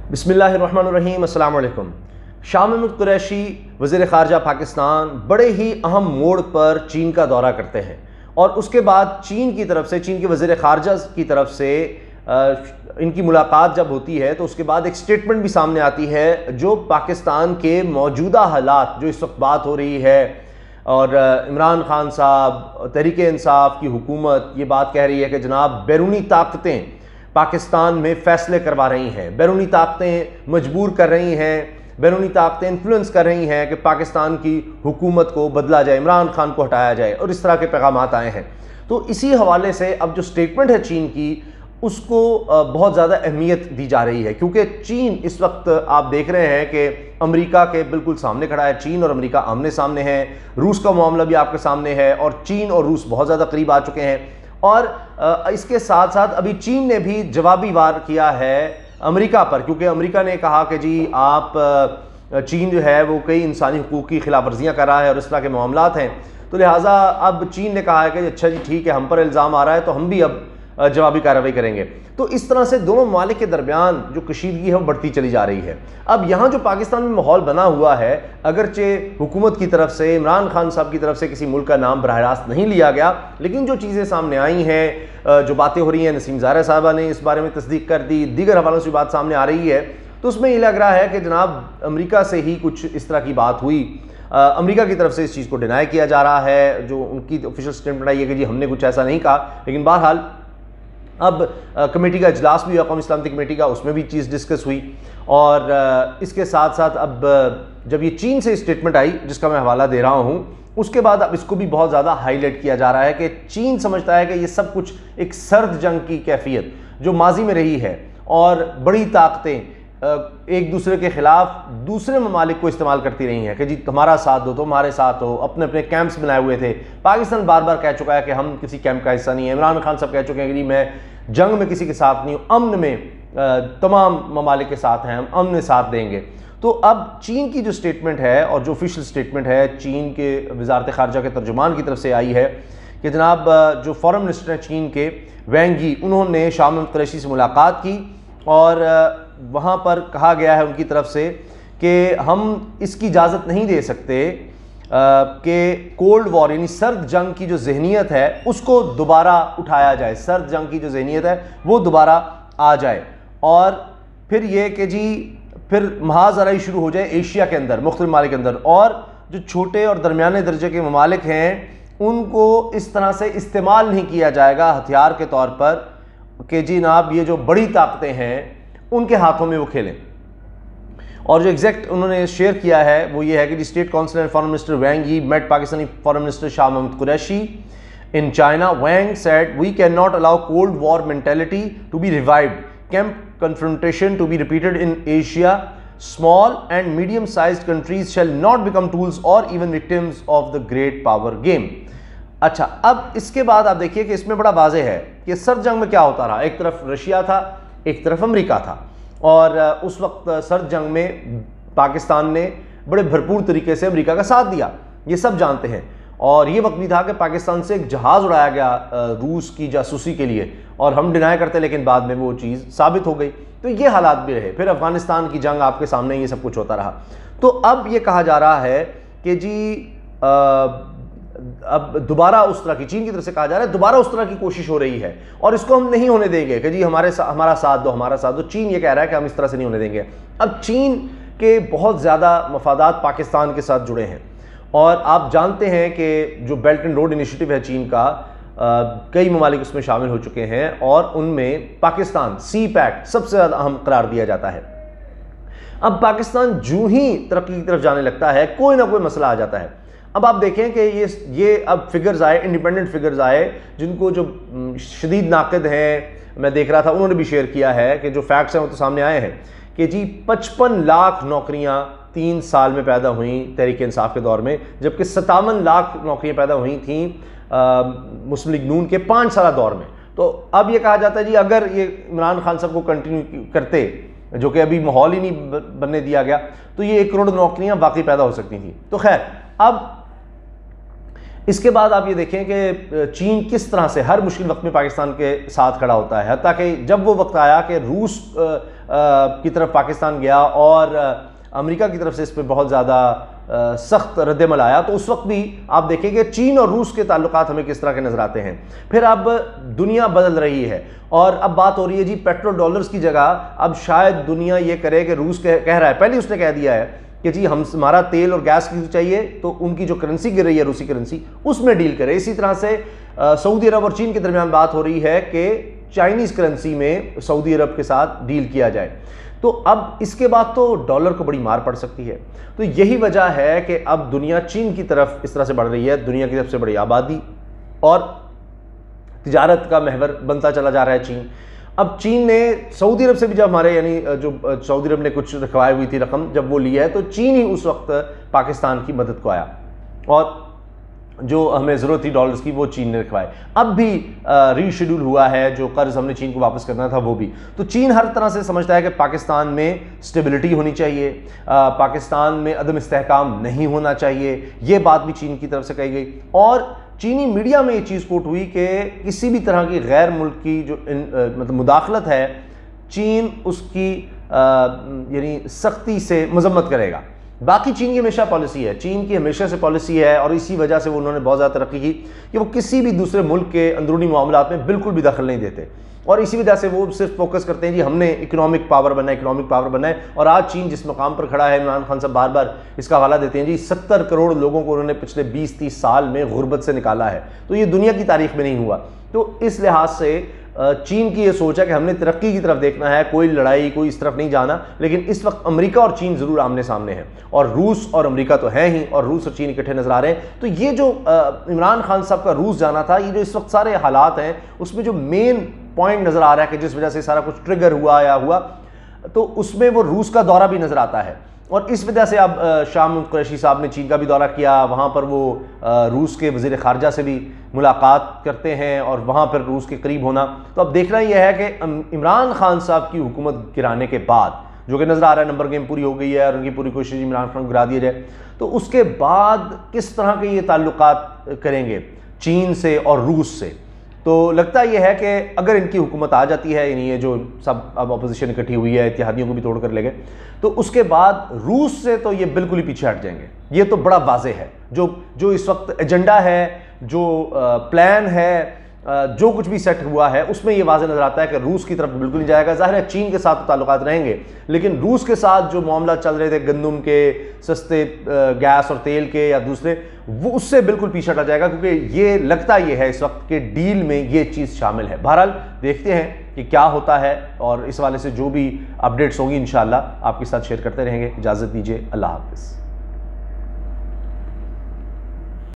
बिस्मिल्लाहिर्रहमानिर्रहीम, अस्सलाम वालेकुम। शाह महमूद कुरैशी वज़ीर ख़ारजा पाकिस्तान बड़े ही अहम मोड़ पर चीन का दौरा करते हैं और उसके बाद चीन की तरफ से, चीन के वज़ीर ख़ारजा की तरफ से इनकी मुलाकात जब होती है तो उसके बाद एक स्टेटमेंट भी सामने आती है जो पाकिस्तान के मौजूदा हालात, जो इस वक्त बात हो रही है और इमरान खान साहब, तहरीक इंसाफ की हुकूमत ये बात कह रही है कि जनाब बैरूनी ताकतें पाकिस्तान में फ़ैसले करवा रही हैं, बैरूनी ताकतें मजबूर कर रही हैं, बैरूनी ताकतें इन्फ्लुएंस कर रही हैं कि पाकिस्तान की हुकूमत को बदला जाए, इमरान खान को हटाया जाए, और इस तरह के पैगामात आए हैं। तो इसी हवाले से अब जो स्टेटमेंट है चीन की, उसको बहुत ज़्यादा अहमियत दी जा रही है, क्योंकि चीन इस वक्त आप देख रहे हैं कि अमेरिका के बिल्कुल सामने खड़ा है। चीन और अमेरिका आमने सामने हैं, रूस का मामला भी आपके सामने है और चीन और रूस बहुत ज़्यादा करीब आ चुके हैं। और इसके साथ साथ अभी चीन ने भी जवाबी वार किया है अमेरिका पर, क्योंकि अमेरिका ने कहा कि जी आप चीन जो है वो कई इंसानी हुकूक की खिलाफ वर्जियाँ कर रहा है और इस तरह के मामलात हैं। तो लिहाजा अब चीन ने कहा है कि अच्छा जी ठीक है, हम पर इल्ज़ाम आ रहा है तो हम भी अब जवाबी कार्रवाई करेंगे। तो इस तरह से दोनों ममालिक के दरमियान जो कशीदगी है वो बढ़ती चली जा रही है। अब यहाँ जो पाकिस्तान में माहौल बना हुआ है, अगरचे हुकूमत की तरफ से, इमरान खान साहब की तरफ से किसी मुल्क का नाम बराह रास्त नहीं लिया गया, लेकिन जो चीज़ें सामने आई हैं, जो बातें हो रही हैं, नसीम ज़ारा साहबा ने इस बारे में तस्दीक कर दी, दीगर हवालों से बात सामने आ रही है, तो उसमें ये लग रहा है कि जनाब अमेरिका से ही कुछ इस तरह की बात हुई। अमेरिका की तरफ से इस चीज़ को डिनाई किया जा रहा है, जो उनकी ऑफिशियल स्टेटमेंट आई है कि जी हमने कुछ ऐसा नहीं कहा। लेकिन बहरहाल अब कमेटी का इजलास भी हुआ, कौमी सलामती कमेटी का, उसमें भी चीज़ डिस्कस हुई। और इसके साथ साथ अब जब ये चीन से स्टेटमेंट आई जिसका मैं हवाला दे रहा हूँ, उसके बाद अब इसको भी बहुत ज़्यादा हाईलाइट किया जा रहा है कि चीन समझता है कि ये सब कुछ एक सर्द जंग की कैफियत जो माजी में रही है और बड़ी ताकतें एक दूसरे के खिलाफ दूसरे ममालिक को इस्तेमाल करती रही हैं कि जी तुम्हारा साथ दो, तुम हमारे साथ हो। अपने अपने कैंप्स बनाए हुए थे। पाकिस्तान बार बार कह चुका है कि हम किसी कैंप का हिस्सा नहीं है। इमरान खान साहब कह चुके हैं कि जी मैं जंग में किसी के साथ नहीं हूँ, अमन में तमाम ममालिक के साथ हैं, हम अमन में साथ देंगे। तो अब चीन की जो स्टेटमेंट है और जो ऑफिशियल स्टेटमेंट है चीन के वजारत ख़ारजा के तर्जुमान की तरफ से आई है कि जनाब जो फॉरेन मिनिस्टर हैं चीन के, वैंग यी, उन्होंने शाह महमूद कुरैशी से मुलाकात की और वहाँ पर कहा गया है उनकी तरफ से कि हम इसकी इजाज़त नहीं दे सकते कि कोल्ड वॉर यानी सर्द जंग की जो जहनीत है उसको दोबारा उठाया जाए, सर्द जंग की जो जहनीत है वो दोबारा आ जाए और फिर ये कि जी फिर महाजराई शुरू हो जाए एशिया के अंदर, मुख्तलिफ ममालिक के अंदर, और जो छोटे और दरमियाने दर्जे के ममालिक हैं उनको इस तरह से इस्तेमाल नहीं किया जाएगा हथियार के तौर पर कि जी जनाब ये जो बड़ी ताकतें हैं उनके हाथों में वो खेलें। और जो एग्जैक्ट उन्होंने शेयर किया है वो ये है कि state council and foreign minister Wang Yi met Pakistani foreign minister Shah Mahmood Qureshi in China. Wang said we can not allow cold war mentality to be revived, camp confrontation to be repeated in Asia, small and medium sized countries shall not become tools or even victims of the great power game. अच्छा, अब इसके बाद आप देखिए कि इसमें बड़ा वाज़ेह है कि सर्द जंग में क्या होता रहा। एक तरफ रशिया था, एक तरफ अमेरिका था, और उस वक्त सर्द जंग में पाकिस्तान ने बड़े भरपूर तरीके से अमेरिका का साथ दिया, ये सब जानते हैं। और ये वक्त भी था कि पाकिस्तान से एक जहाज़ उड़ाया गया रूस की जासूसी के लिए, और हम डिनाई करते लेकिन बाद में वो चीज़ साबित हो गई। तो ये हालात भी रहे। फिर अफगानिस्तान की जंग आपके सामने, ये सब कुछ होता रहा। तो अब ये कहा जा रहा है कि जी अब दोबारा उस तरह की, चीन की तरफ से कहा जा रहा है दोबारा उस तरह की कोशिश हो रही है और इसको हम नहीं होने देंगे कि जी हमारा साथ दो, हमारा साथ दो। चीन ये कह रहा है कि हम इस तरह से नहीं होने देंगे। अब चीन के बहुत ज़्यादा मफादात पाकिस्तान के साथ जुड़े हैं और आप जानते हैं कि जो बेल्ट एंड रोड इनिशिएटिव है चीन का, कई ममालिक उसमें शामिल हो चुके हैं और उनमें पाकिस्तान सी पैक्ट सबसे ज़्यादा अहम करार दिया जाता है। अब पाकिस्तान जूं ही तरक्की की तरफ जाने लगता है, कोई ना कोई मसला आ जाता है। अब आप देखें कि ये अब फिगर्स आए, इंडिपेंडेंट फिगर्स आए, जिनको जो शदीद नाक़िद हैं, मैं देख रहा था, उन्होंने भी शेयर किया है कि जो फैक्ट्स हैं वो तो सामने आए हैं कि जी 55 लाख नौकरियां 3 साल में पैदा हुई तहरीक इंसाफ के दौर में, जबकि 57 लाख नौकरियां पैदा हुई थी मुस्लिम लीग नून के 5 साल दौर में। तो अब ये कहा जाता है जी अगर ये इमरान खान साहब को कंटिन्यू करते, जो कि अभी माहौल ही नहीं बनने दिया गया, तो ये 1 करोड़ नौकरियां वाकई पैदा हो सकती थी। तो खैर, अब इसके बाद आप ये देखें कि चीन किस तरह से हर मुश्किल वक्त में पाकिस्तान के साथ खड़ा होता है, हत्ता कि जब वो वक्त आया कि रूस की तरफ पाकिस्तान गया और अमेरिका की तरफ से इस पर बहुत ज़्यादा सख्त रद्दमल आया, तो उस वक्त भी आप देखें कि चीन और रूस के ताल्लुकात हमें किस तरह के नज़र आते हैं। फिर अब दुनिया बदल रही है और अब बात हो रही है जी पेट्रो डॉलर्स की जगह अब शायद दुनिया ये करे कि रूस कह रहा है, पहले उसने कह दिया है कि जी हमारा तेल और गैस की चाहिए, तो उनकी जो करेंसी गिर रही है रूसी करेंसी उसमें डील करे। इसी तरह से सऊदी अरब और चीन के दरमियान बात हो रही है कि चाइनीज़ करेंसी में सऊदी अरब के साथ डील किया जाए। तो अब इसके बाद तो डॉलर को बड़ी मार पड़ सकती है। तो यही वजह है कि अब दुनिया चीन की तरफ इस तरह से बढ़ रही है। दुनिया की सबसे बड़ी आबादी और तिजारत का महवर बनता चला जा रहा है चीन। अब चीन ने सऊदी अरब से भी जब हमारे यानी जो सऊदी अरब ने कुछ रखवाई हुई थी रकम, जब वो ली है तो चीन ही उस वक्त पाकिस्तान की मदद को आया और जो हमें ज़रूरत थी डॉलर्स की वो चीन ने रखवाए। अब भी रीशेड्यूल हुआ है, जो कर्ज हमने चीन को वापस करना था वो भी। तो चीन हर तरह से समझता है कि पाकिस्तान में स्टेबिलिटी होनी चाहिए, पाकिस्तान में अदम इस्तेहकाम नहीं होना चाहिए, ये बात भी चीन की तरफ से कही गई। और चीनी मीडिया में ये चीज़ कोट हुई कि किसी भी तरह की गैर मुल्क की जो मतलब मुदाखलत है, चीन उसकी यानी सख्ती से मजम्मत करेगा। बाकी चीन की हमेशा पॉलिसी है, चीन की हमेशा से पॉलिसी है और इसी वजह से वो उन्होंने बहुत ज़्यादा तरक्की की कि वो किसी भी दूसरे मुल्क के अंदरूनी मामलात में बिल्कुल भी दखल नहीं देते और इसी वजह से वो सिर्फ फोकस करते हैं जी हमने इकोनॉमिक पावर बनना है। और आज चीन जिस मकाम पर खड़ा है, इमरान खान साहब बार बार इसका हवाला देते हैं जी 70 करोड़ लोगों को उन्होंने पिछले 20-30 साल में गुर्बत से निकाला है, तो ये दुनिया की तारीख में नहीं हुआ। तो इस लिहाज से चीन की ये सोच है कि हमने तरक्की की तरफ देखना है, कोई लड़ाई कोई इस तरफ नहीं जाना। लेकिन इस वक्त अमेरिका और चीन ज़रूर आमने सामने हैं और रूस और अमेरिका तो है ही, और रूस और चीन इकट्ठे नजर आ रहे हैं। तो ये जो इमरान खान साहब का रूस जाना था, ये जो इस वक्त सारे हालात हैं उसमें जो मेन पॉइंट नज़र आ रहा है कि जिस वजह से सारा कुछ ट्रिगर हुआ या हुआ, तो उसमें वो रूस का दौरा भी नज़र आता है। और इस वजह से अब शाह महमूद कुरैशी साहब ने चीन का भी दौरा किया, वहाँ पर वो रूस के वज़ीर ख़ारजा से भी मुलाकात करते हैं और वहाँ पर रूस के करीब होना। तो अब देखना यह है कि इमरान खान साहब की हुकूमत गिराने के बाद, जो कि नज़र आ रहा है नंबर गेम पूरी हो गई है और उनकी पूरी कोशिश इमरान खान को गिरा दिया जाए, तो उसके बाद किस तरह के ये ताल्लुकात करेंगे चीन से और रूस से। तो लगता यह है कि अगर इनकी हुकूमत आ जाती है, यानी ये जो सब अब अपोजिशन इकट्ठी हुई है, इत्तेहादियों को भी तोड़ कर ले गए, तो उसके बाद रूस से तो ये बिल्कुल ही पीछे हट जाएंगे। ये तो बड़ा वाज़े है, जो इस वक्त एजेंडा है, जो प्लान है, जो कुछ भी सेट हुआ है उसमें ये वाज़े नज़र आता है कि रूस की तरफ बिल्कुल नहीं जाएगा। ज़ाहिर है चीन के साथ तो ताल्लुकात रहेंगे, लेकिन रूस के साथ जो मामला चल रहे थे गंदम के, सस्ते गैस और तेल के या दूसरे, वो उससे बिल्कुल पीछे हटा जाएगा, क्योंकि ये लगता ये है इस वक्त के डील में ये चीज़ शामिल है। बहरहाल देखते हैं कि क्या होता है और इस वाले से जो भी अपडेट्स होंगी इंशाअल्लाह आपके साथ शेयर करते रहेंगे। इजाज़त दीजिए, अल्लाह हाफ़िज़।